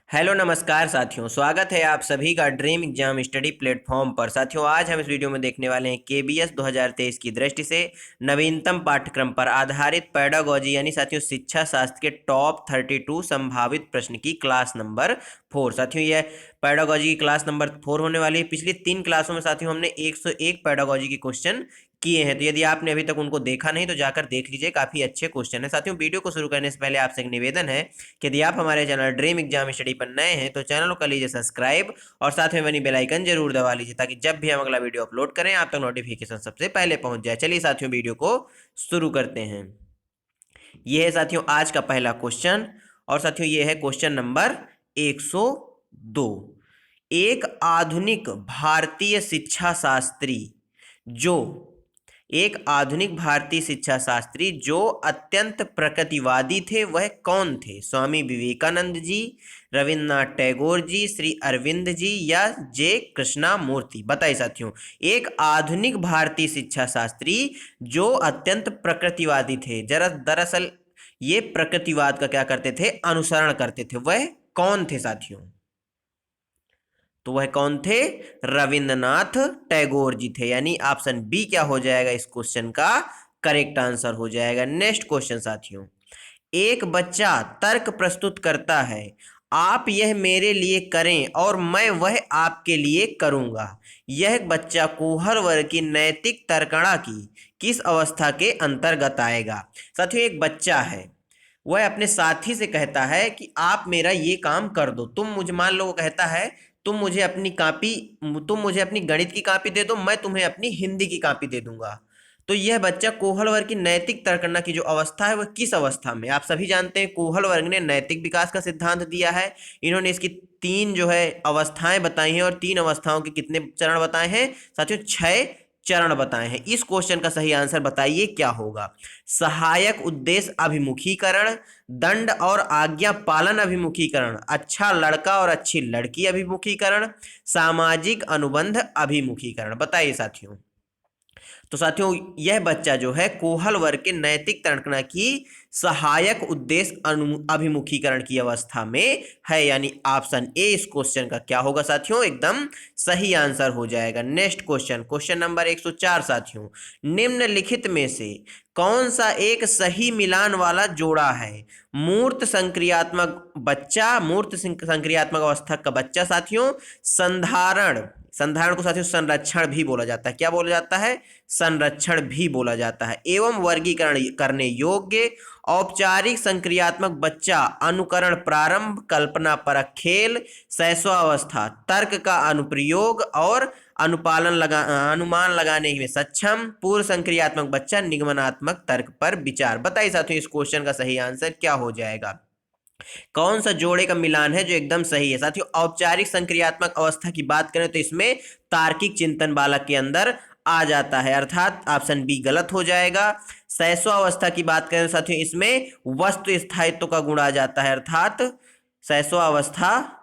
Hello नमस्कार साथियों, स्वागत है आप सभी का ड्रीम एग्जाम स्टडी प्लेटफॉर्म पर। साथियों, आज हम इस वीडियो में देखने वाले हैं केबीएस 2023 की दृष्टि से नवीनतम पाठ्यक्रम पर आधारित पेडागोजी यानी साथियों शिक्षा शास्त्र के टॉप 32 संभावित प्रश्न की क्लास नंबर 4। साथियों, यह पेडागोजी की क्लास नंबर 4 होने वाली है। पिछली 3 क्लासों में साथियों हमने 101 पेडागोजी के क्वेश्चन किए हैं, तो यदि आपने अभी तक उनको देखा नहीं तो जाकर देख लीजिए, काफी अच्छे क्वेश्चन है। साथियों, वीडियो को शुरू करने से पहले आपसे एक निवेदन है कि यदि आप हमारे चैनल ड्रीम एग्जाम स्टडी पर नए हैं तो चैनल को कर लीजिए सब्सक्राइब और साथ में बनी बेल आइकन जरूर दबा लीजिए, ताकि जब भी हम अगला वीडियो अपलोड करें आप तक नोटिफिकेशन सबसे पहले पहुंच जाए। चलिए साथियों, वीडियो को शुरू करते हैं। यह है साथियों आज का पहला क्वेश्चन, और साथियों यह है क्वेश्चन नंबर 102। एक आधुनिक भारतीय शिक्षा शास्त्री जो एक आधुनिक भारतीय शिक्षा शास्त्री जो अत्यंत प्रगतिवादी थे वह कौन थे? स्वामी विवेकानंद जी, रविन्द्रनाथ टैगोर जी, श्री अरविंद जी या जे कृष्णमूर्ति? बताइए साथियों, एक आधुनिक भारतीय शिक्षा शास्त्री जो अत्यंत प्रकृतिवादी थे, दरअसल ये प्रकृतिवाद का क्या करते थे? अनुसरण करते थे। वह कौन थे साथियों? तो वह कौन थे? रविंद्रनाथ टैगोर जी थे। यानी ऑप्शन बी क्या हो जाएगा इस क्वेश्चन का करेक्ट आंसर हो जाएगा। नेक्स्ट क्वेश्चन साथियों, एक बच्चा तर्क प्रस्तुत करता है, आप यह मेरे लिए करें और मैं वह आपके लिए करूंगा। यह बच्चा कुहर वर्ग की नैतिक तर्कणा की किस अवस्था के अंतर्गत आएगा? साथियों, एक बच्चा है, वह अपने साथी से कहता है कि आप मेरा ये काम कर दो। तुम मुझे, मान लो वो कहता है तुम मुझे अपनी गणित की कॉपी दे दो, मैं तुम्हें अपनी हिंदी की कॉपी दे दूंगा। तो यह बच्चा कोहल वर्ग की नैतिक तर्कना की जो अवस्था है वह किस अवस्था में? आप सभी जानते हैं कोहल वर्ग ने नैतिक विकास का सिद्धांत दिया है। इन्होंने इसकी 3 जो है अवस्थाएं बताई हैं, और 3 अवस्थाओं के कितने चरण बताए हैं साथियों? 6 चरण बताए हैं। इस क्वेश्चन का सही आंसर बताइए क्या होगा? सहायक उद्देश्य अभिमुखीकरण, दंड और आज्ञा पालन अभिमुखीकरण, अच्छा लड़का और अच्छी लड़की अभिमुखीकरण, सामाजिक अनुबंध अभिमुखीकरण? बताइए साथियों। तो साथियों, यह बच्चा जो है कोहल वर्ग के नैतिक तर्कना की सहायक उद्देश्य अभिमुखीकरण की अवस्था में है। यानी ऑप्शन ए इस क्वेश्चन का क्या होगा साथियों? एकदम सही आंसर हो जाएगा। नेक्स्ट क्वेश्चन, क्वेश्चन नंबर 104 साथियों, निम्नलिखित में से कौन सा एक सही मिलान वाला जोड़ा है? मूर्त संक्रियात्मक अवस्था का बच्चा साथियों, संधारण को साथियों संरक्षण भी बोला जाता है। क्या बोला जाता है? संरक्षण भी बोला जाता है। एवं वर्गीकरण करने योग्य औपचारिक संक्रियात्मक बच्चा, अनुकरण प्रारंभ, कल्पना परक खेल, शैशवावस्था, तर्क का अनुप्रयोग और अनुमान लगाने में सक्षम, पूर्व संक्रियात्मक बच्चा, निगमनात्मक तर्क पर विचार। बताइए साथियों, इस क्वेश्चन का सही आंसर क्या हो जाएगा? कौन सा जोड़े का मिलान है जो एकदम सही है? साथियों, औपचारिक संक्रियात्मक अवस्था की बात करें तो इसमें तार्किक चिंतन बालक के अंदर आ जाता है, अर्थात ऑप्शन बी गलत हो जाएगा। शैशवावस्था की बात करें साथियों, इसमें वस्तु स्थायित्व का गुण आ जाता है, अर्थात शैशवावस्था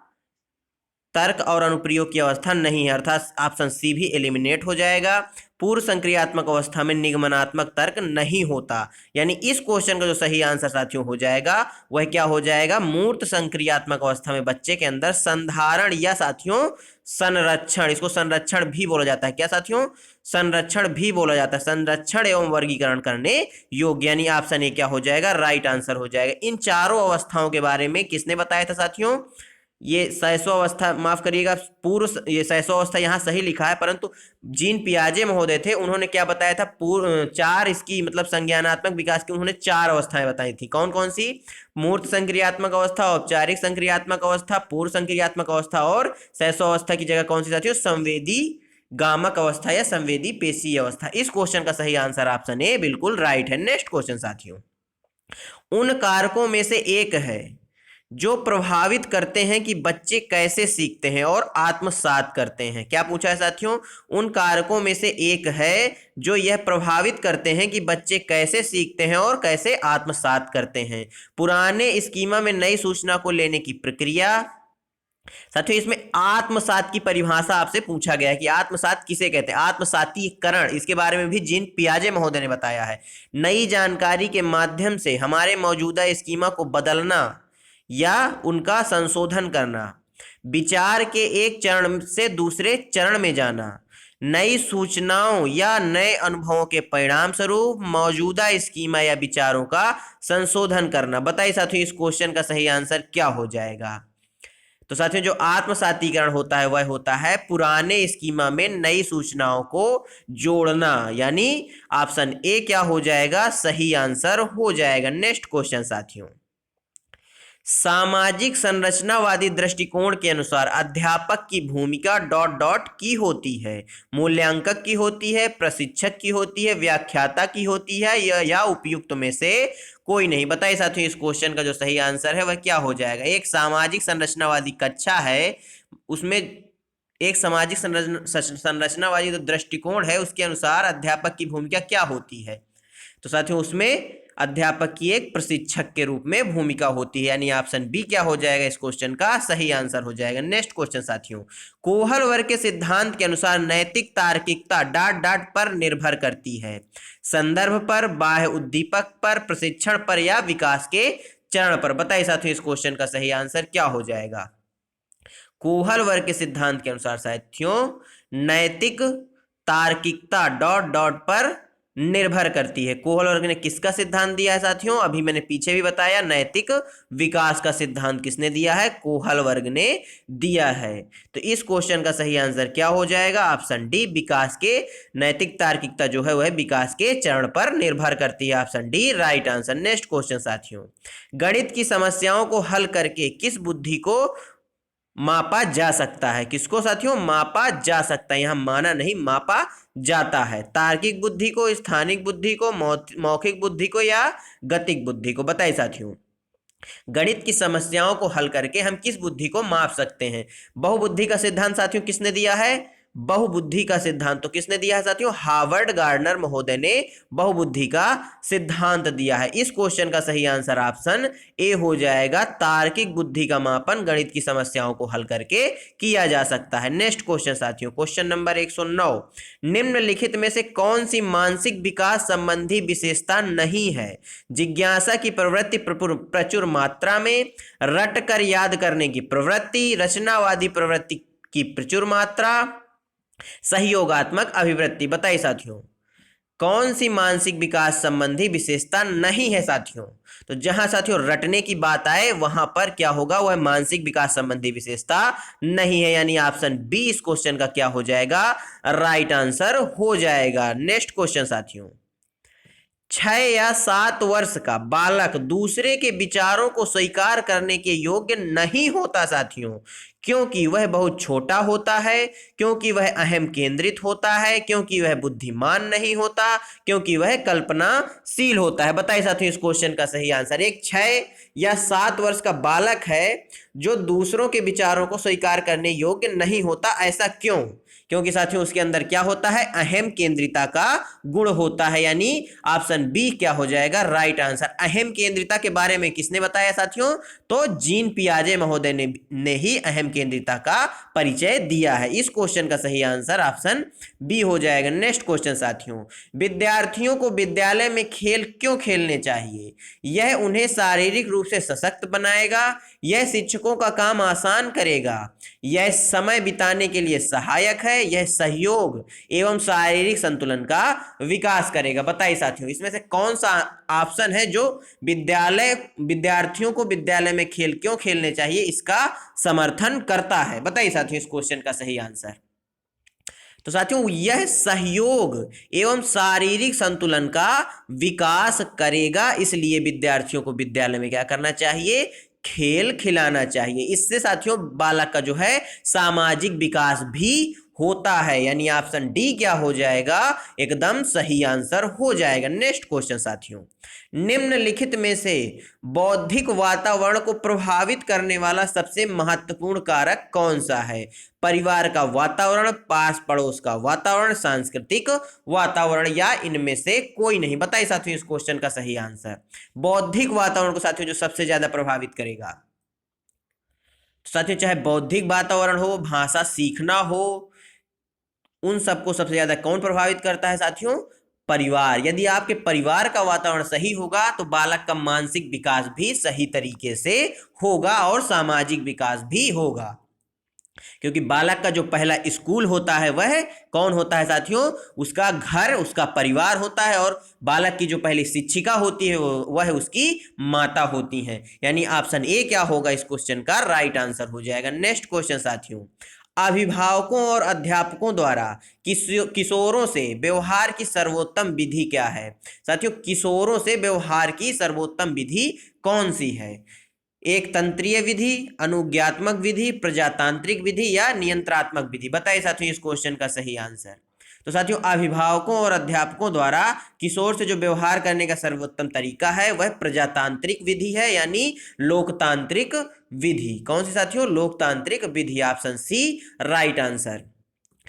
तर्क और अनुप्रयोग की अवस्था नहीं है, अर्थात ऑप्शन सी भी एलिमिनेट हो जाएगा। पूर्व संक्रियात्मक अवस्था में निगमनात्मक तर्क नहीं होता। यानी इस क्वेश्चन का जो सही आंसर साथियों हो जाएगा वह क्या हो जाएगा? मूर्त संक्रियात्मक अवस्था में बच्चे के अंदर संधारण या साथियों संरक्षण, इसको संरक्षण भी बोला जाता है। क्या साथियों? संरक्षण भी बोला जाता है, संरक्षण एवं वर्गीकरण करने योग्य। यानी ऑप्शन ए क्या हो जाएगा? राइट आंसर हो जाएगा। इन चारों अवस्थाओं के बारे में किसने बताया था साथियों? ये शैशवावस्था, माफ करिएगा, ये शैशवावस्था यहाँ सही लिखा है, परंतु जीन पियाजे महोदय थे, उन्होंने क्या बताया था? पूर्व 4 इसकी मतलब संज्ञानात्मक विकास की उन्होंने 4 अवस्थाएं बताई थी। कौन कौन सी? मूर्त संक्रियात्मक अवस्था, औपचारिक संक्रियात्मक अवस्था, पूर्व संक्रियात्मक अवस्था, और शैशवावस्था की जगह कौन सी साथियों? संवेदी गामक अवस्था या संवेदी पेशीय अवस्था। इस क्वेश्चन का सही आंसर ऑप्शन ए बिल्कुल राइट है। नेक्स्ट क्वेश्चन साथियों, उन कारकों में से एक है जो प्रभावित करते हैं कि बच्चे कैसे सीखते हैं और आत्मसात करते हैं। क्या पूछा है साथियों? उन कारकों में से एक है जो यह प्रभावित करते हैं कि बच्चे कैसे सीखते हैं और कैसे आत्मसात करते हैं। पुराने स्कीमा में नई सूचना को लेने की प्रक्रिया। साथियों, इसमें आत्मसात की परिभाषा आपसे पूछा गया है कि आत्मसात किसे कहते हैं? आत्मसातीकरण, इसके बारे में भी जीन पियाजे महोदय ने बताया है। नई जानकारी के माध्यम से हमारे मौजूदा स्कीमा को बदलना या उनका संशोधन करना, विचार के एक चरण से दूसरे चरण में जाना, नई सूचनाओं या नए अनुभवों के परिणाम स्वरूप मौजूदा स्कीमा या विचारों का संशोधन करना। बताइए साथियों इस क्वेश्चन का सही आंसर क्या हो जाएगा। तो साथियों जो आत्मसातीकरण होता है वह होता है पुराने स्कीमा में नई सूचनाओं को जोड़ना, यानी ऑप्शन ए क्या हो जाएगा, सही आंसर हो जाएगा। नेक्स्ट क्वेश्चन साथियों, सामाजिक संरचनावादी दृष्टिकोण के अनुसार अध्यापक की भूमिका डॉट डॉट की होती है, मूल्यांकक की होती है, प्रशिक्षक की होती है, व्याख्याता की होती है, या उपयुक्त में से कोई नहीं। बताइए साथियों इस क्वेश्चन का जो सही आंसर है वह क्या हो जाएगा। एक सामाजिक संरचनावादी कक्षा है, उसमें एक सामाजिक संरचनावादी जो दृष्टिकोण है उसके अनुसार अध्यापक की भूमिका क्या होती है। तो साथियों उसमें अध्यापक की एक प्रशिक्षक के रूप में भूमिका होती है, यानी ऑप्शन बी क्या हो जाएगा, इस क्वेश्चन का सही आंसर हो जाएगा। नेक्स्ट क्वेश्चन साथियों, कोहल वर्ग के सिद्धांत के अनुसार नैतिक तार्किकता डॉट डॉट पर निर्भर करती है, संदर्भ पर, बाह्य उद्दीपक पर, प्रशिक्षण पर, या विकास के चरण पर। बताइए साथियों इस क्वेश्चन का सही आंसर क्या हो जाएगा। कोहल वर्ग के सिद्धांत के अनुसार साथियों नैतिक तार्किकता डॉट डॉट पर निर्भर करती है। कोहल वर्ग ने किसका सिद्धांत दिया है साथियों, अभी मैंने पीछे भी बताया, नैतिक विकास का सिद्धांत किसने दिया है, कोहल वर्ग ने दिया है। तो इस क्वेश्चन का सही आंसर क्या हो जाएगा, ऑप्शन डी, विकास के नैतिक तार्किकता जो है वह विकास के चरण पर निर्भर करती है, option D right answer. Next question साथियों, गणित की समस्याओं को हल करके किस बुद्धि को मापा जा सकता है, किसको साथियों मापा जा सकता है, यहां माना नहीं मापा जाता है, तार्किक बुद्धि को, स्थानिक बुद्धि को, मौखिक बुद्धि को, या गतिक बुद्धि को। बताइए साथियों गणित की समस्याओं को हल करके हम किस बुद्धि को माप सकते हैं। बहुबुद्धि का सिद्धांत साथियों किसने दिया है, बहुबुद्धि का सिद्धांत तो किसने दिया है साथियों, हार्वर्ड गार्डनर महोदय ने बहुबुद्धि का सिद्धांत दिया है। इस क्वेश्चन का सही आंसर ऑप्शन ए हो जाएगा, तार्किक बुद्धि का मापन गणित की समस्याओं को हल करके किया जा सकता है। नेक्स्ट क्वेश्चन साथियों, क्वेश्चन नंबर 109, निम्नलिखित में से कौन सी मानसिक विकास संबंधी विशेषता नहीं है, जिज्ञासा की प्रवृत्ति प्रचुर मात्रा में, रट कर याद करने की प्रवृत्ति, रचनावादी प्रवृत्ति की प्रचुर मात्रा, सहयोगात्मक अभिवृत्ति। बताइए साथियों कौन सी मानसिक विकास संबंधी विशेषता नहीं है साथियों। तो जहां साथियों रटने की बात आए वहां पर क्या होगा, वह मानसिक विकास संबंधी विशेषता नहीं है, यानी ऑप्शन बी इस क्वेश्चन का क्या हो जाएगा, राइट आंसर हो जाएगा। नेक्स्ट क्वेश्चन साथियों, 6 या 7 वर्ष का बालक दूसरे के विचारों को स्वीकार करने के योग्य नहीं होता साथियों, क्योंकि वह बहुत छोटा होता है, क्योंकि वह अहम केंद्रित होता है, क्योंकि वह बुद्धिमान नहीं होता, क्योंकि वह कल्पनाशील होता है। बताइए साथियों इस क्वेश्चन का सही आंसर। एक 6 या 7 वर्ष का बालक है जो दूसरों के विचारों को स्वीकार करने योग्य नहीं होता, ऐसा क्यों, क्योंकि साथियों उसके अंदर क्या होता है, अहम केंद्रिता का गुण होता है, यानी ऑप्शन बी क्या हो जाएगा, राइट आंसर। अहम केंद्रिता के बारे में किसने बताया साथियों, तो जीन पियाजे महोदय ने ही अहम केंद्रिता का परिचय दिया है। इस क्वेश्चन का सही आंसर ऑप्शन बी हो जाएगा। नेक्स्ट क्वेश्चन साथियों, विद्यार्थियों को विद्यालय में खेल क्यों खेलने चाहिए, यह उन्हें शारीरिक रूप से सशक्त बनाएगा, यह शिक्षकों का काम आसान करेगा, यह समय बिताने के लिए सहायक है, यह सहयोग एवं शारीरिक संतुलन का विकास करेगा। बताइए साथियों इसमें से कौन सा ऑप्शन है जो विद्यार्थियों को विद्यालय में खेल क्यों खेलने चाहिए इसका समर्थन करता है। बताइए साथियों इस क्वेश्चन का सही आंसर। तो साथियों यह सहयोग एवं शारीरिक संतुलन का विकास करेगा, इसलिए विद्यार्थियों को विद्यालय में क्या करना चाहिए, खेल खिलाना चाहिए। इससे साथियों बालक का जो है सामाजिक विकास भी होता है, यानी ऑप्शन डी क्या हो जाएगा, एकदम सही आंसर हो जाएगा। नेक्स्ट क्वेश्चन साथियों, निम्नलिखित में से बौद्धिक वातावरण को प्रभावित करने वाला सबसे महत्वपूर्ण कारक कौन सा है, परिवार का वातावरण, पास पड़ोस का वातावरण, सांस्कृतिक वातावरण, या इनमें से कोई नहीं। बताइए साथियों इस क्वेश्चन का सही आंसर। बौद्धिक वातावरण को साथियों जो सबसे ज्यादा प्रभावित करेगा, साथियों चाहे बौद्धिक वातावरण हो, भाषा सीखना हो, उन सबको सबसे ज्यादा कौन प्रभावित करता है साथियों, परिवार। यदि आपके परिवार का वातावरण सही होगा तो बालक का मानसिक विकास भी सही तरीके से होगा और सामाजिक विकास भी होगा, क्योंकि बालक का जो पहला स्कूल होता है वह कौन होता है साथियों? उसका घर, उसका परिवार होता है, और बालक की जो पहली शिक्षिका होती है वह उसकी माता होती हैं। यानी ऑप्शन ए क्या होगा इस क्वेश्चन का राइट आंसर हो जाएगा। नेक्स्ट क्वेश्चन साथियों, अभिभावकों और अध्यापकों द्वारा किशोरों से व्यवहार की सर्वोत्तम विधि क्या है? साथियों, किशोरों से व्यवहार की सर्वोत्तम विधि कौन सी है? एक तंत्रीय विधि, अनुज्ञात्मक विधि, प्रजातांत्रिक विधि या नियंत्रात्मक विधि? बताइए साथियों इस क्वेश्चन का सही आंसर। तो साथियों, अभिभावकों और अध्यापकों द्वारा किशोर से जो व्यवहार करने का सर्वोत्तम तरीका है वह प्रजातांत्रिक विधि है, यानी लोकतांत्रिक विधि। कौन सी साथियों? लोकतांत्रिक विधि। Option C right answer.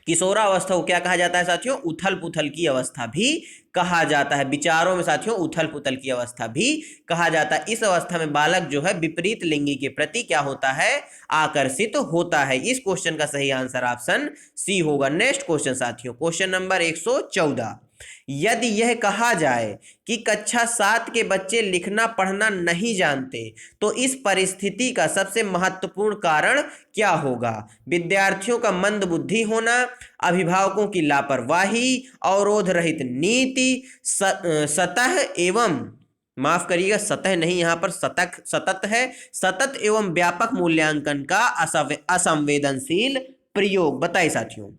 किशोरावस्था को क्या कहा जाता है साथियों? उथल पुथल की अवस्था भी कहा जाता है। विचारों में साथियों उथल पुथल की अवस्था भी कहा जाता है। इस अवस्था में बालक जो है विपरीत लिंगी के प्रति क्या होता है? आकर्षित होता है। इस क्वेश्चन का सही आंसर ऑप्शन सी होगा। नेक्स्ट क्वेश्चन साथियों, क्वेश्चन नंबर 114। यदि यह कहा जाए कि कक्षा 7 के बच्चे लिखना पढ़ना नहीं जानते तो इस परिस्थिति का सबसे महत्वपूर्ण कारण क्या होगा? विद्यार्थियों का मंद बुद्धि होना, अभिभावकों की लापरवाही, अवरोध रहित नीति, सतह एवं माफ करिएगा सतह नहीं, यहां पर सतत है, सतत एवं व्यापक मूल्यांकन का असंवेदनशील प्रयोग। बताइए साथियों,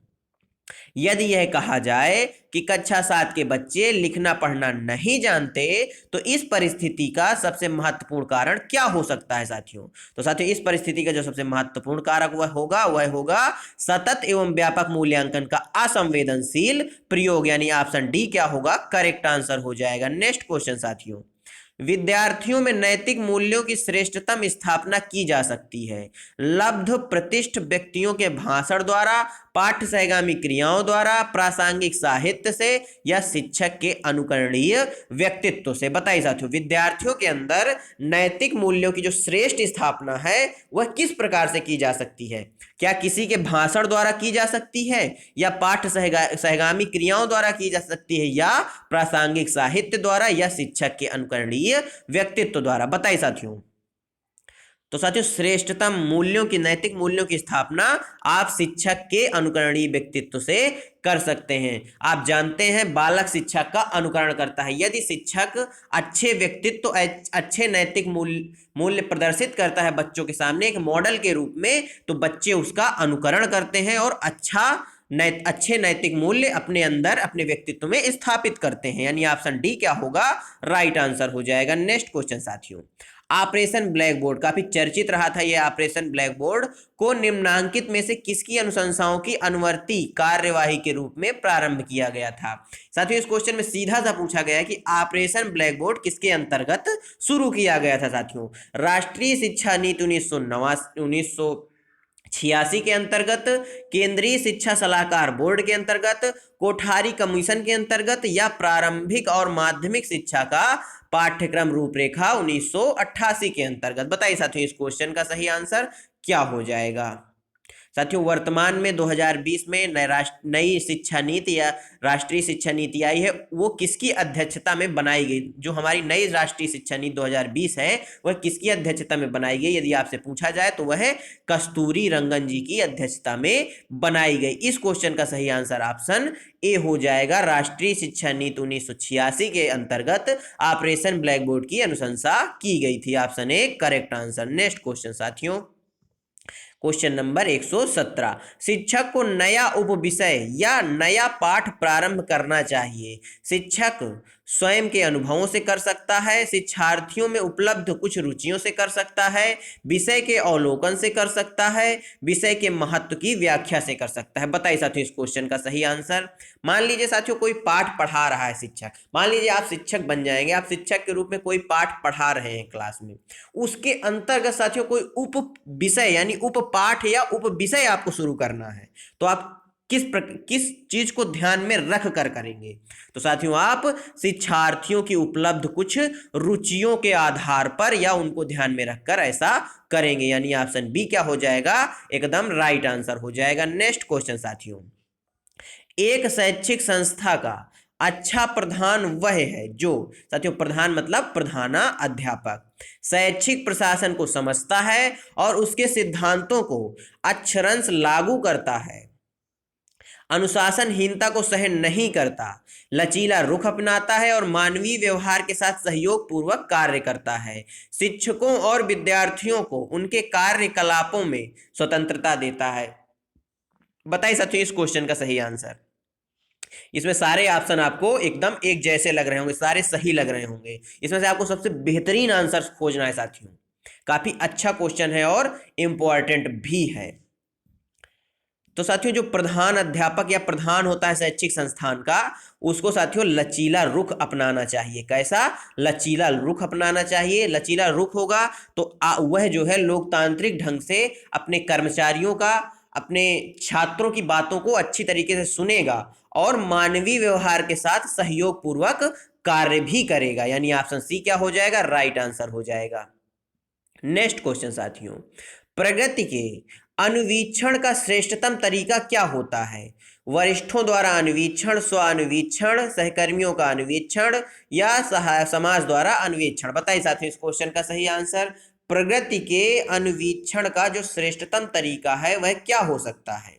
यदि यह कहा जाए कि कक्षा 7 के बच्चे लिखना पढ़ना नहीं जानते तो इस परिस्थिति का सबसे महत्वपूर्ण कारण क्या हो सकता है साथियों? तो साथियों, इस परिस्थिति का जो सबसे महत्वपूर्ण कारक वह होगा सतत एवं व्यापक मूल्यांकन का असंवेदनशील प्रयोग, यानी ऑप्शन डी क्या होगा? करेक्ट आंसर हो जाएगा। नेक्स्ट क्वेश्चन साथियों, विद्यार्थियों में नैतिक मूल्यों की श्रेष्ठतम स्थापना की जा सकती है लब्ध प्रतिष्ठ व्यक्तियों के भाषण द्वारा, पाठ्य सहगामी क्रियाओं द्वारा, प्रासंगिक साहित्य से या शिक्षक के अनुकरणीय व्यक्तित्व से? बताइए साथियों, विद्यार्थियों के अंदर नैतिक मूल्यों की जो श्रेष्ठ स्थापना है वह किस प्रकार से की जा सकती है? क्या किसी के भाषण द्वारा की जा सकती है, या पाठ्य सहगामी क्रियाओं द्वारा की जा सकती है, या प्रासंगिक साहित्य द्वारा, या शिक्षक के अनुकरणीय व्यक्तित्व द्वारा? बताइए साथियों। तो साथियों, श्रेष्ठतम मूल्यों की, नैतिक मूल्यों की स्थापना आप शिक्षक के अनुकरणीय व्यक्तित्व से कर सकते हैं। आप जानते हैं बालक शिक्षक का अनुकरण करता है। यदि शिक्षक अच्छे व्यक्तित्व, अच्छे नैतिक मूल्य प्रदर्शित करता है बच्चों के सामने एक मॉडल के रूप में, तो बच्चे उसका अनुकरण करते हैं और अच्छे नैतिक मूल्य अपने अंदर, अपने व्यक्तित्व में स्थापित करते हैं। यानी ऑप्शन डी क्या होगा? राइट आंसर हो जाएगा। नेक्स्ट क्वेश्चन साथियों, ऑपरेशन ब्लैक बोर्ड काफी चर्चित रहा था। यह ऑपरेशन ब्लैक बोर्ड को निम्नांकित में से किसकी अनुशंसाओं की अनुवर्ती कार्यवाही के रूप में प्रारंभ किया गया था? साथियों, इस क्वेश्चन में सीधा सा पूछा गया है कि ऑपरेशन ब्लैक बोर्ड किसके अंतर्गत शुरू किया गया था साथियों? राष्ट्रीय शिक्षा नीति 1986 के अंतर्गत, केंद्रीय शिक्षा सलाहकार बोर्ड के अंतर्गत, कोठारी कमीशन के अंतर्गत, या प्रारंभिक और माध्यमिक शिक्षा का पाठ्यक्रम रूपरेखा 1988 के अंतर्गत? बताइए साथियों, इस क्वेश्चन का सही आंसर क्या हो जाएगा? साथियों, वर्तमान में 2020 में नई शिक्षा नीति या राष्ट्रीय शिक्षा नीति आई है, वो किसकी अध्यक्षता में बनाई गई? जो हमारी नई राष्ट्रीय शिक्षा नीति 2020 है वह किसकी अध्यक्षता में बनाई गई? यदि आपसे पूछा जाए तो वह कस्तूरी रंगन जी की अध्यक्षता में बनाई गई। इस क्वेश्चन का सही आंसर ऑप्शन ए हो जाएगा। राष्ट्रीय शिक्षा नीति 1986 के अंतर्गत ऑपरेशन ब्लैक बोर्ड की अनुशंसा की गई थी। Option A correct answer. Next question साथियों, क्वेश्चन नंबर 117, शिक्षक को नया उपविषय या नया पाठ प्रारंभ करना चाहिए। शिक्षक स्वयं के अनुभवों से कर सकता है, शिक्षार्थियों में उपलब्ध कुछ रुचियों से कर सकता है, विषय के अवलोकन से कर सकता है, विषय के महत्व की व्याख्या से कर सकता है। बताइए साथियों इस क्वेश्चन का सही आंसर। मान लीजिए साथियों कोई पाठ पढ़ा रहा है शिक्षक, मान लीजिए आप शिक्षक बन जाएंगे, आप शिक्षक के रूप में कोई पाठ पढ़ा रहे हैं क्लास में, उसके अंतर्गत साथियों कोई उप विषय यानी उप पाठ या उप विषय आपको शुरू करना है, तो आप किस चीज को ध्यान में रख कर करेंगे? तो साथियों आप शिक्षार्थियों की उपलब्ध कुछ रुचियों के आधार पर या उनको ध्यान में रखकर ऐसा करेंगे। यानी ऑप्शन बी क्या हो जाएगा? एकदम राइट आंसर हो जाएगा। नेक्स्ट क्वेश्चन साथियों, एक शैक्षिक संस्था का अच्छा प्रधान वह है जो, साथियों प्रधान मतलब प्रधाना अध्यापक, शैक्षिक प्रशासन को समझता है और उसके सिद्धांतों को अक्षरंश लागू करता है, अनुशासनहीनता को सहन नहीं करता, लचीला रुख अपनाता है और मानवीय व्यवहार के साथ सहयोग पूर्वक कार्य करता है, शिक्षकों और विद्यार्थियों को उनके कार्यकलापों में स्वतंत्रता देता है। बताइए साथियों इस क्वेश्चन का सही आंसर। इसमें सारे ऑप्शन आपको एकदम एक जैसे लग रहे होंगे, सारे सही लग रहे होंगे। इसमें से आपको सबसे बेहतरीन आंसर खोजना है साथियों। काफी अच्छा क्वेश्चन है और इंपॉर्टेंट भी है। तो साथियों जो प्रधान अध्यापक या प्रधान होता है शैक्षिक संस्थान का, उसको साथियों लचीला रुख अपनाना चाहिए। कैसा? लचीला रुख अपनाना चाहिए। लचीला रुख होगा तो वह जो है लोकतांत्रिक ढंग से अपने कर्मचारियों का, अपने छात्रों की बातों को अच्छी तरीके से सुनेगा और मानवीय व्यवहार के साथ सहयोग पूर्वक कार्य भी करेगा। यानी ऑप्शन सी क्या हो जाएगा? राइट आंसर हो जाएगा। नेक्स्ट क्वेश्चन साथियों, प्रगति के अनुवीक्षण का श्रेष्ठतम तरीका क्या होता है? वरिष्ठों द्वारा अनुवीक्षण, स्व अनुवीक्षण, सहकर्मियों का अनुवीक्षण या समाज द्वारा अनुवीक्षण? बताइए साथियों इस क्वेश्चन का सही आंसर। प्रगति के अनुवीक्षण का जो श्रेष्ठतम तरीका है वह क्या हो सकता है?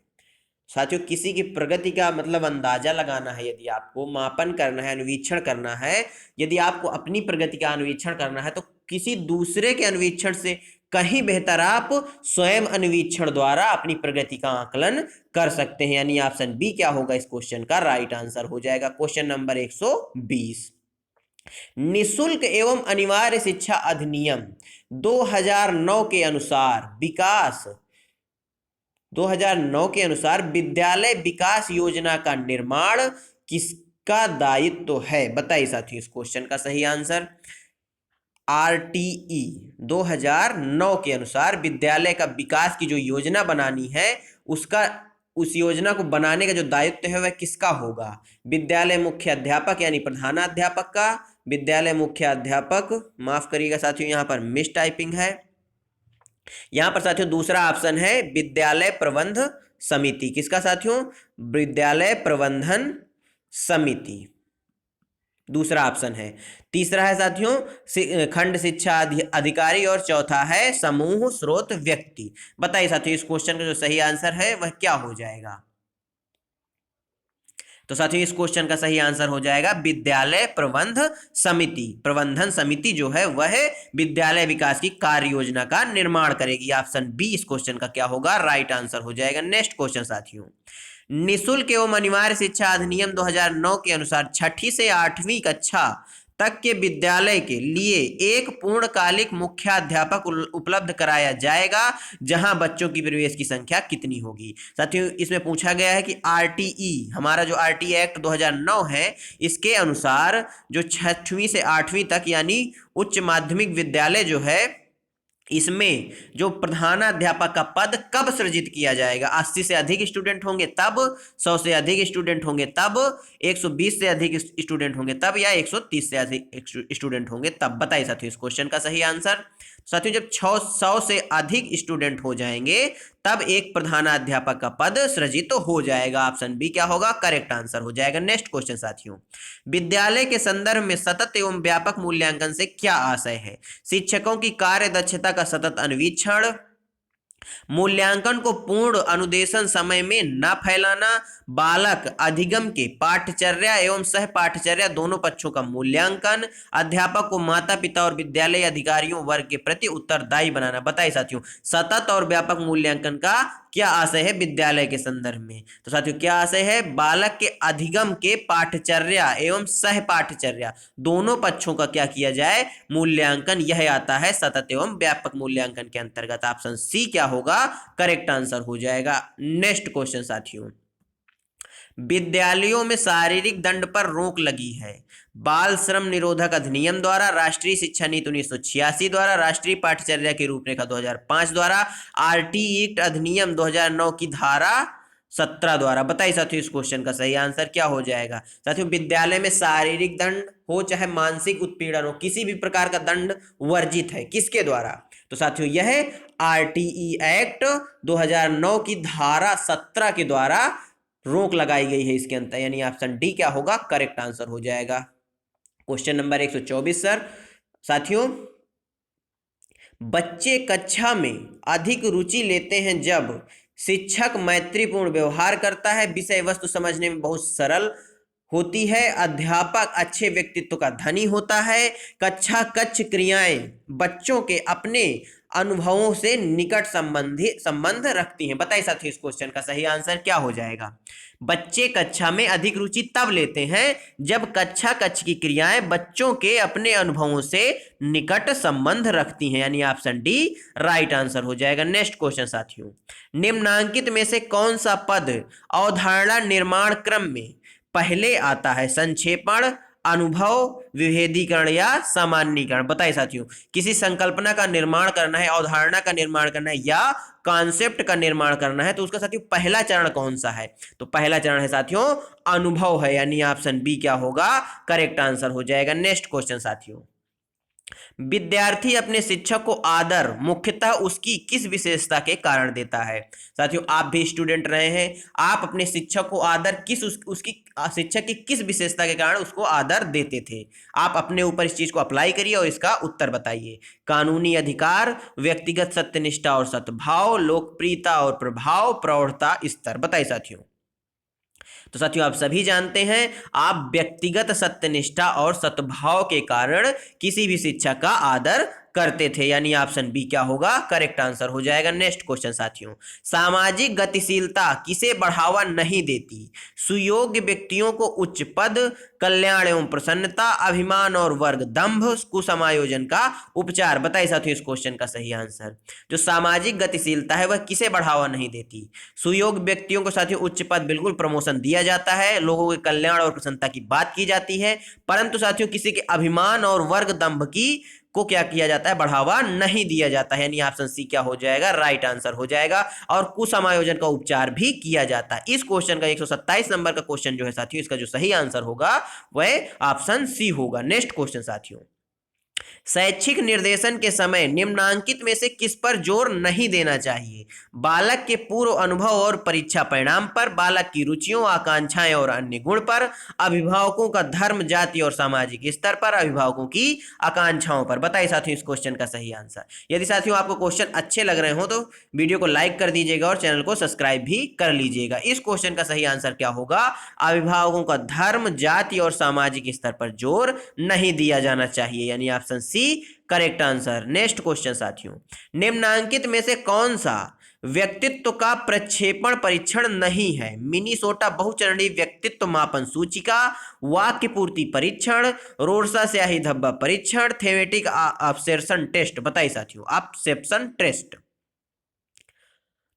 साथियों किसी की प्रगति का मतलब अंदाजा लगाना है, यदि आपको मापन करना है, अनुवीक्षण करना है, यदि आपको अपनी प्रगति का अनुवीक्षण करना है तो किसी दूसरे के अनुवीक्षण से कहीं बेहतर आप स्वयं अनुवीक्षण द्वारा अपनी प्रगति का आकलन कर सकते हैं। यानी ऑप्शन बी क्या होगा इस क्वेश्चन का राइट आंसर हो जाएगा। क्वेश्चन नंबर 120, निशुल्क एवं अनिवार्य शिक्षा अधिनियम 2009 के अनुसार 2009 के अनुसार विद्यालय विकास योजना का निर्माण किसका दायित्व है? बताइए साथियों इस क्वेश्चन का सही आंसर। आरटीई 2009 के अनुसार विद्यालय का विकास की जो योजना बनानी है उस योजना को बनाने का जो दायित्व है वह किसका होगा? विद्यालय मुख्य अध्यापक यानी प्रधानाध्यापक का, विद्यालय मुख्य अध्यापक, माफ करिएगा साथियों यहाँ पर मिस टाइपिंग है। यहां पर साथियों दूसरा ऑप्शन है विद्यालय प्रबंध समिति। किसका साथियों? विद्यालय प्रबंधन समिति, दूसरा ऑप्शन है। तीसरा है साथियों खंड शिक्षा अधिकारी और चौथा है समूह स्रोत व्यक्ति। बताइए साथियों इस क्वेश्चन का जो सही आंसर है वह क्या हो जाएगा? तो साथियों इस क्वेश्चन का सही आंसर हो जाएगा विद्यालय प्रबंध समिति। प्रबंधन समिति जो है वह विद्यालय विकास की कार्य योजना का निर्माण करेगी। ऑप्शन बी इस क्वेश्चन का क्या होगा? राइट आंसर हो जाएगा। नेक्स्ट क्वेश्चन साथियों, निशुल्क एवं अनिवार्य शिक्षा अधिनियम 2009 के अनुसार 6ठी से 8वीं कक्षा तक के विद्यालय के लिए एक पूर्णकालिक मुख्याध्यापक उपलब्ध कराया जाएगा, जहां बच्चों की प्रवेश की संख्या कितनी होगी? साथियों इसमें पूछा गया है कि आरटीई, हमारा जो आरटीई एक्ट 2009 है, इसके अनुसार जो 6वीं से 8वीं तक यानी उच्च माध्यमिक विद्यालय जो है, इसमें जो प्रधानाध्यापक का पद कब सृजित किया जाएगा? 80 से अधिक स्टूडेंट होंगे तब, 100 से अधिक स्टूडेंट होंगे तब, 120 से अधिक स्टूडेंट होंगे तब, या 130 से अधिक स्टूडेंट होंगे तब? बताइए साथियों इस क्वेश्चन का सही आंसर। साथियों जब 100 से अधिक स्टूडेंट हो जाएंगे तब एक प्रधानाध्यापक का पद सृजित हो जाएगा। ऑप्शन बी क्या होगा? करेक्ट आंसर हो जाएगा। नेक्स्ट क्वेश्चन साथियों, विद्यालय के संदर्भ में सतत एवं व्यापक मूल्यांकन से क्या आशय है? शिक्षकों की कार्य दक्षता का सतत अन्वीक्षण, मूल्यांकन को पूर्ण अनुदेशन समय में न फैलाना, बालक अधिगम के पाठचर्या एवं सह पाठचर्या दोनों पक्षों का मूल्यांकन, अध्यापक को माता पिता और विद्यालय अधिकारियों वर्ग के प्रति उत्तरदायी बनाना। बताइए साथियों सतत और व्यापक मूल्यांकन का क्या आशय है विद्यालय के संदर्भ में? तो साथियों क्या आशय है? बालक के अधिगम के पाठचर्या एवं सह पाठचर्या दोनों पक्षों का क्या किया जाए? मूल्यांकन। यह आता है सतत एवं व्यापक मूल्यांकन के अंतर्गत। ऑप्शन सी क्या होगा? करेक्ट आंसर हो जाएगा। नेक्स्ट क्वेश्चन साथियों, विद्यालयों में शारीरिक दंड पर रोक लगी है बाल श्रम निरोधक अधिनियम द्वारा, राष्ट्रीय शिक्षा नीति 1986 द्वारा, राष्ट्रीय पाठचर्या की रूपरेखा 2005 द्वारा, आरटीई एक्ट अधिनियम 2009 की धारा 17 द्वारा। बताइए साथियों इस क्वेश्चन का सही आंसर क्या हो जाएगा? साथियों विद्यालय में शारीरिक दंड हो चाहे मानसिक उत्पीड़न हो, किसी भी प्रकार का दंड वर्जित है। किसके द्वारा? तो साथियों यह आरटीई एक्ट 2009 की धारा 17 के द्वारा रोक लगाई गई है इसके अंतर, यानी ऑप्शन डी क्या होगा, करेक्ट आंसर हो जाएगा। क्वेश्चन नंबर 124 सर साथियों, बच्चे कक्षा में अधिक रुचि लेते हैं जब शिक्षक मैत्रीपूर्ण व्यवहार करता है, विषय वस्तु समझने में बहुत सरल होती है, अध्यापक अच्छे व्यक्तित्व का धनी होता है, कक्षा कक्ष क्रियाएं बच्चों के अपने अनुभवों से निकट संबंध रखती हैं। बताइए साथियों इस क्वेश्चन का सही आंसर क्या हो जाएगा। बच्चे कक्षा में अधिक रुचि तब लेते हैं जब कक्षा कक्ष की क्रियाएं बच्चों के अपने अनुभवों से निकट संबंध रखती हैं, यानी ऑप्शन डी राइट आंसर हो जाएगा। नेक्स्ट क्वेश्चन साथियों, निम्नांकित में से कौन सा पद अवधारणा निर्माण क्रम में पहले आता है, संक्षेपण, अनुभव, विभेदीकरण या सामान्यीकरण। बताइए साथियों, किसी संकल्पना का निर्माण करना है, अवधारणा का निर्माण करना है या कॉन्सेप्ट का निर्माण करना है, तो उसका साथियों पहला चरण कौन सा है, तो पहला चरण है साथियों अनुभव है, यानी ऑप्शन बी क्या होगा, करेक्ट आंसर हो जाएगा। नेक्स्ट क्वेश्चन साथियों, विद्यार्थी अपने शिक्षक को आदर मुख्यतः उसकी किस विशेषता के कारण देता है। साथियों आप भी स्टूडेंट रहे हैं, आप अपने शिक्षक को आदर उसकी शिक्षक की किस विशेषता के कारण उसको आदर देते थे। आप अपने ऊपर इस चीज को अप्लाई करिए और इसका उत्तर बताइए। कानूनी अधिकार, व्यक्तिगत सत्यनिष्ठा और सद्भाव, लोकप्रियता और प्रभाव, प्रौढ़ता स्तर। बताइए साथियों। तो साथियों आप सभी जानते हैं, आप व्यक्तिगत सत्यनिष्ठा और सद्भाव के कारण किसी भी शिक्षक का आदर करते थे, यानी ऑप्शन बी क्या होगा, करेक्ट आंसर हो जाएगा। नेक्स्ट क्वेश्चन साथियों, सामाजिक गतिशीलता किसे बढ़ावा नहीं देती, सुयोग्य व्यक्तियों को उच्च पद, कल्याण एवं प्रसन्नता, अभिमान और वर्ग दंभ, कुसमायोजन का उपचार। बताइए साथियों इस क्वेश्चन का सही आंसर। जो सामाजिक गतिशीलता है वह किसे बढ़ावा नहीं देती, सुयोग्य व्यक्तियों को साथियों उच्च पद बिल्कुल प्रमोशन दिया जाता है, लोगों के कल्याण और प्रसन्नता की बात की जाती है, परंतु साथियों किसी के अभिमान और वर्ग दंभ की को क्या किया जाता है, बढ़ावा नहीं दिया जाता है, यानी ऑप्शन सी क्या हो जाएगा, राइट आंसर हो जाएगा। और कुसमायोजन का उपचार भी किया जाता है। इस क्वेश्चन का 127 नंबर का क्वेश्चन जो है साथियों, इसका जो सही आंसर होगा वह ऑप्शन सी होगा। नेक्स्ट क्वेश्चन साथियों, शैक्षिक निर्देशन के समय निम्नांकित में से किस पर जोर नहीं देना चाहिए, बालक के पूर्व अनुभव और परीक्षा परिणाम पर, बालक की रुचियों, आकांक्षाएं और अन्य गुण पर, अभिभावकों का धर्म, जाति और सामाजिक स्तर पर, अभिभावकों की आकांक्षाओं पर। बताइए साथियों इस क्वेश्चन का सही आंसर। यदि साथियों आपको क्वेश्चन अच्छे लग रहे हो तो वीडियो को लाइक कर दीजिएगा और चैनल को सब्सक्राइब भी कर लीजिएगा। इस क्वेश्चन का सही आंसर क्या होगा, अभिभावकों का धर्म, जाति और सामाजिक स्तर पर जोर नहीं दिया जाना चाहिए, यानी option C correct answer. Next question साथियों, निम्नांकित में से कौन सा व्यक्तित्व का प्रक्षेपण परीक्षण नहीं है, मिनीसोटा बहुचरणीय व्यक्तित्व मापन सूचिका, वाक्य पूर्ति परीक्षण, रोरसा स्याही धब्बा परीक्षण, थेमेटिक ऑब्सेप्शन टेस्ट। बताइए साथियों, ऑब्सेप्शन टेस्ट।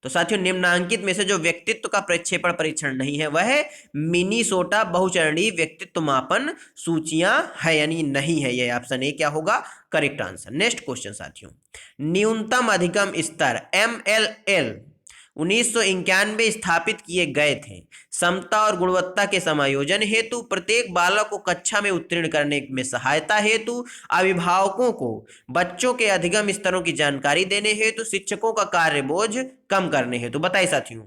तो साथियों निम्नांकित में से जो व्यक्तित्व का प्रक्षेपण परीक्षण नहीं है वह मिनीसोटा बहुचरणीय व्यक्तित्व मापन सूचियां है, यानी नहीं है, यह ऑप्शन ए क्या होगा, करेक्ट आंसर। नेक्स्ट क्वेश्चन साथियों, न्यूनतम अधिगम स्तर MLL 1991 स्थापित किए गए थे, समता और गुणवत्ता के समायोजन हेतु, प्रत्येक बालक को कक्षा में उत्तीर्ण करने में सहायता हेतु, अभिभावकों को बच्चों के अधिगम स्तरों की जानकारी देने हेतु, शिक्षकों का कार्य बोझ कम करने हेतु। बताइए साथियों,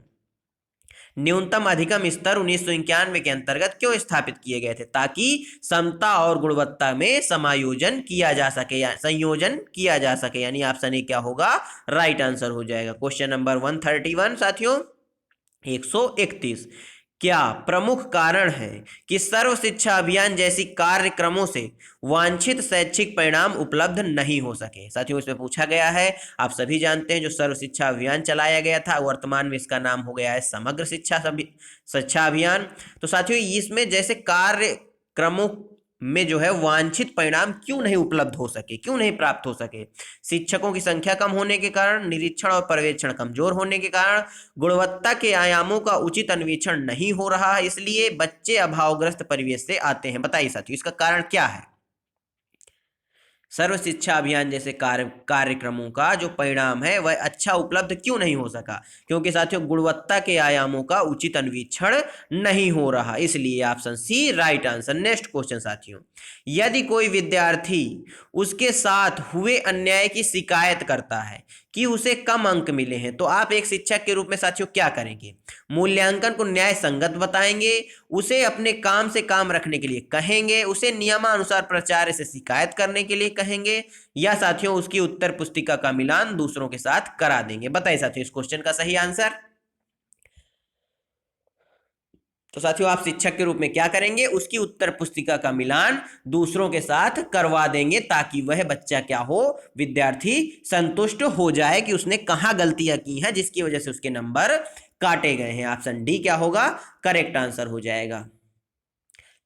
न्यूनतम अधिगम स्तर 1991 के अंतर्गत क्यों स्थापित किए गए थे, ताकि समता और गुणवत्ता में समायोजन किया जा सके या संयोजन किया जा सके, यानी ऑप्शन ए क्या होगा, राइट आंसर हो जाएगा। क्वेश्चन नंबर 131 साथियों 131, क्या प्रमुख कारण है कि सर्व शिक्षा अभियान जैसी कार्यक्रमों से वांछित शैक्षिक परिणाम उपलब्ध नहीं हो सके। साथियों इसमें पूछा गया है, आप सभी जानते हैं जो सर्व शिक्षा अभियान चलाया गया था वर्तमान में इसका नाम हो गया है समग्र शिक्षा अभियान। तो साथियों इसमें जैसे कार्यक्रमों में जो है वांछित परिणाम क्यों नहीं उपलब्ध हो सके, क्यों नहीं प्राप्त हो सके, शिक्षकों की संख्या कम होने के कारण, निरीक्षण और पर्यवेक्षण कमजोर होने के कारण, गुणवत्ता के आयामों का उचित अन्वेषण नहीं हो रहा है, इसलिए बच्चे अभावग्रस्त परिवेश से आते हैं। बताइए साथियों इसका कारण क्या है। सर्व शिक्षा अभियान जैसे कार्यक्रमों का जो परिणाम है वह अच्छा उपलब्ध क्यों नहीं हो सका, क्योंकि साथियों गुणवत्ता के आयामों का उचित अन्वेषण नहीं हो रहा, इसलिए option C right answer. Next question साथियों, यदि कोई विद्यार्थी उसके साथ हुए अन्याय की शिकायत करता है, कि उसे कम अंक मिले हैं, तो आप एक शिक्षक के रूप में साथियों क्या करेंगे? मूल्यांकन को न्याय संगत बताएंगे, उसे अपने काम से काम रखने के लिए कहेंगे, उसे नियमानुसार प्राचार्य से शिकायत करने के लिए कहेंगे, या साथियों उसकी उत्तर पुस्तिका का मिलान दूसरों के साथ करा देंगे? बताइए साथियों इस क्वेश्चन का सही आंसर। तो साथियों आप शिक्षक के रूप में क्या करेंगे? उसकी उत्तर पुस्तिका का मिलान दूसरों के साथ करवा देंगे, ताकि वह बच्चा क्या हो, विद्यार्थी संतुष्ट हो जाए कि उसने कहाँ गलतियां की हैं जिसकी वजह से उसके नंबर काटे गए हैं। ऑप्शन डी क्या होगा, करेक्ट आंसर हो जाएगा।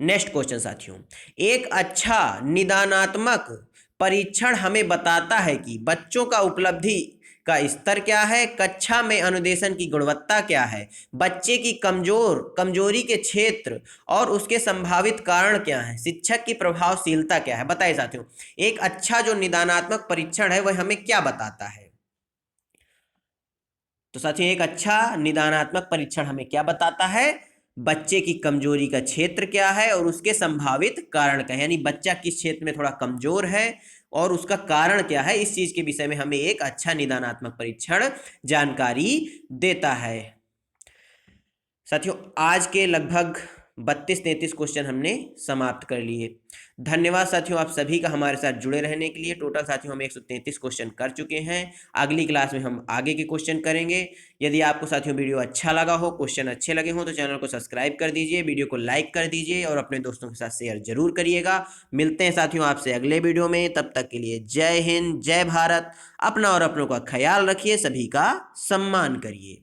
नेक्स्ट क्वेश्चन साथियों, एक अच्छा निदानात्मक परीक्षण हमें बताता है कि बच्चों का उपलब्धि का स्तर क्या है, कक्षा में अनुदेशन की गुणवत्ता क्या है, बच्चे की कमजोरी के क्षेत्र और उसके संभावित कारण क्या है, शिक्षक की प्रभावशीलता क्या है? बताइए साथियों एक अच्छा जो निदानात्मक परीक्षण है वह हमें क्या बताता है? तो साथियों एक अच्छा निदानात्मक परीक्षण हमें क्या बताता है? बच्चे की कमजोरी का क्षेत्र क्या है और उसके संभावित कारण क्या है, यानी बच्चा किस क्षेत्र में थोड़ा कमजोर है और उसका कारण क्या है, इस चीज के विषय में हमें एक अच्छा निदानात्मक परीक्षण जानकारी देता है। साथियों आज के लगभग 32-33 क्वेश्चन हमने समाप्त कर लिए। धन्यवाद साथियों आप सभी का हमारे साथ जुड़े रहने के लिए। टोटल साथियों हम 133 क्वेश्चन कर चुके हैं। अगली क्लास में हम आगे के क्वेश्चन करेंगे। यदि आपको साथियों वीडियो अच्छा लगा हो, क्वेश्चन अच्छे लगे हो, तो चैनल को सब्सक्राइब कर दीजिए, वीडियो को लाइक कर दीजिए और अपने दोस्तों के साथ शेयर जरूर करिएगा। मिलते हैं साथियों आपसे अगले वीडियो में, तब तक के लिए जय हिंद, जय भारत। अपना और अपनों का ख्याल रखिए, सभी का सम्मान करिए।